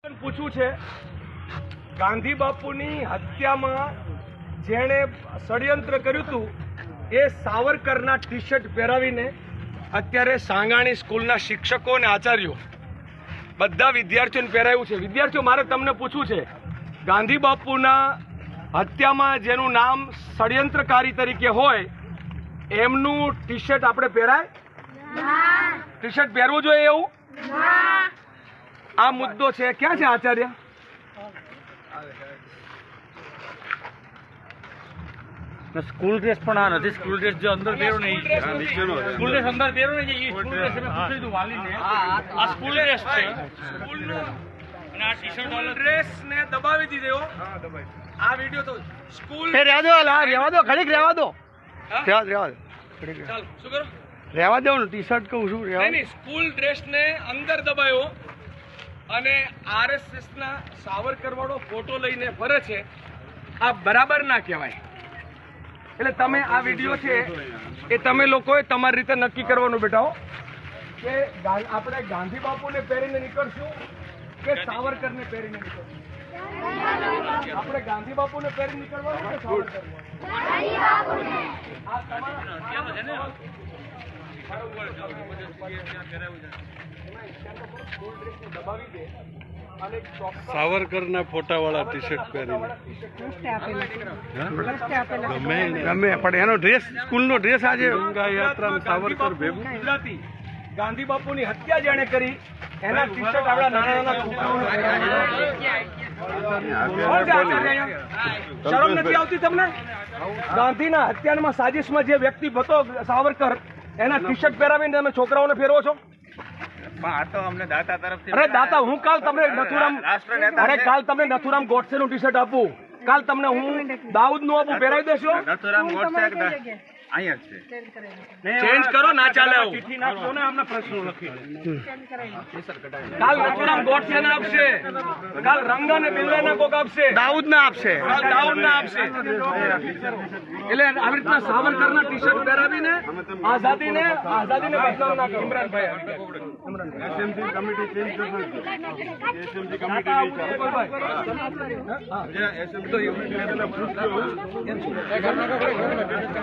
પૂછવું છે ગાંધી બાપુની હત્યામાં જેણે ષડયંત્ર કર્યું હતું એ સાવરકરના ટી શર્ટ પહેરાવીને અત્યારે સાંગાણી સ્કૂલના શિક્ષકો અને આચાર્યો બધા વિદ્યાર્થીઓને પહેરાવ્યું છે. વિદ્યાર્થીઓ, મારે તમને પૂછવું છે, ગાંધી બાપુના હત્યામાં જેનું નામ ષડયંત્રકારી તરીકે હોય એમનું ટી શર્ટ આપણે પહેરાય? ટી શર્ટ પહેરવું જોઈએ એવું? આ મુદ્દો છે. ક્યાં છે આચાર્ય? સ્કૂલ ડ્રેસ પણ આ નથી. સ્કૂલ ડ્રેસ જો અંદર પહેરો ને સ્કૂલ ડ્રેસ અંદર પહેરો ને એ સ્કૂલ ડ્રેસ મેં પૂછી દીધું વાલીને. આ સ્કૂલ ડ્રેસ છે સ્કૂલનો અને આ ટી-શર્ટ વાળો ડ્રેસ ને દબાવી દીધો. આ વિડિયો તો સ્કૂલ રહેવા દો, રહેવા દો, ઘડીક રહેવા દો, રહેવા દો, ચાલ શું કરો રહેવા દો ને. ટી શર્ટ કહું છું, રહેવા નહીં, સ્કૂલ ડ્રેસ ને અંદર દબાયો અને આરએસએસ ના સાવરકર વાળો ફોટો લઈને ફરે છે. આ બરાબર ના કહેવાય. એટલે તમે આ વિડીયો છે એ તમે લોકોએ તમારી રીતે નક્કી કરવાનું બેટાઓ કે આપણે ગાંધી બાપુને પહેરીને નીકળશું કે સાવરકરને પહેરીને નીકળશું. આપણે ગાંધી બાપુને પહેરી નીકળવાનું કે સાવરકર? સાવરકરના ફોટા વાળા ટી શર્ટ પહેરીને ગમે પણ એનો ડ્રેસ, સ્કૂલનો ડ્રેસ આજે ગંગા યાત્રા સાવરકર ભેગું. ગુજરાતી ગાંધી બાપુની હત્યા જેણે કરી એના ટી શર્ટ આપણા નાના નાના છોકરાઓને શરમ નથી આવતી તમને? ગાંધીના હત્યામાં સાજિશમાં જે વ્યક્તિ હતો સાવરકર એના ટી શર્ટ પહેરાવીને તમે છોકરાઓને ફેરવો છો? અરે દાતા, હું કાલ તમને નથુરામ ગોડસે નું ટી શર્ટ આપું, કાલ તમને હું દાઉદ નું આપું, પહેરાવી દેશો? ચેન્જ કરો, ના ચાલે આવું. કાલ નથુરામ ગોડસે ના આપશે, કાલ રંગા ને બિલ્લા ના કોક આપશે, દાઉદ ના આપશે, કાલ દાઉદ ના આપશે. એટલે આવી રીતના સાવરકર ના ટી શર્ટ પહેરાવીને આઝાદીને બદનામ ના કરો. ઇમરાનભાઈ એસએમસી કમિટી ચેન્જ કરજો. એસએમસી કમિટી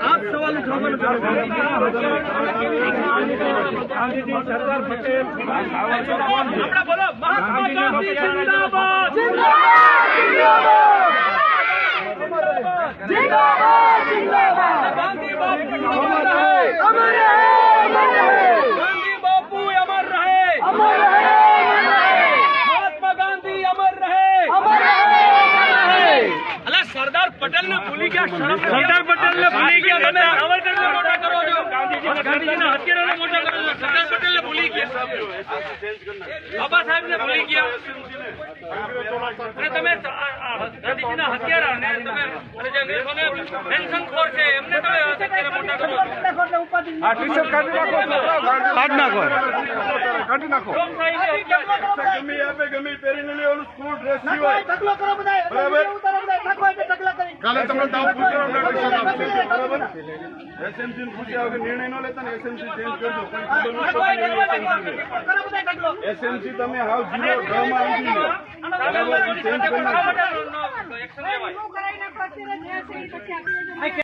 આપ સવાલ ઉઠાવવાનું ચાલુ કરો. ગાંધીજી, સરદાર પટેલ, આપણે બોલો મહાત્મા ગાંધી જિંદાબાદ, જિંદાબાદ, જિંદાબાદ. ગાંધી બાપુ અમર રહે, અમર રહે, ગાંધી બાપુ અમર રહે, અમર રહે, મહાત્મા ગાંધી અમર રહે, અમર રહે. અલા સરદાર પટેલ ને ભૂલી ગયા? સરદાર પટેલ ને ભૂલી ગયા? તમે સાવરકરને મોટા કરો છો, ગાંધીજીના હત્યારાને મોટા કરો છો. સરદાર પટેલ ને ભૂલી ગયા, બાબા સાહેબ ને ભૂલી ગયા અને તમે ગાંધીજીના હત્યારાને તમે જે અંગ્રેજોને પેન્શનખોર છે એમને તમે અત્યારે મોટા કરો છો. આ ટી શર્ટ કાઢી નાખો, કાઢી નાખો. ગમે આપે ગમે પહેરીને લેવાનું. સ્કૂલ ડ્રેસ સિવાય કાલે તમને દાવ બરાબર. એસએમસી ને પૂછ્યા વગર નિર્ણય ન લેતા ને. એસએમસી ચેન્જ કરજો. એસએમસી તમે હાવ ઝીરો ડ્રામા આવી ગયો. ચેન્જ કરી નાખો.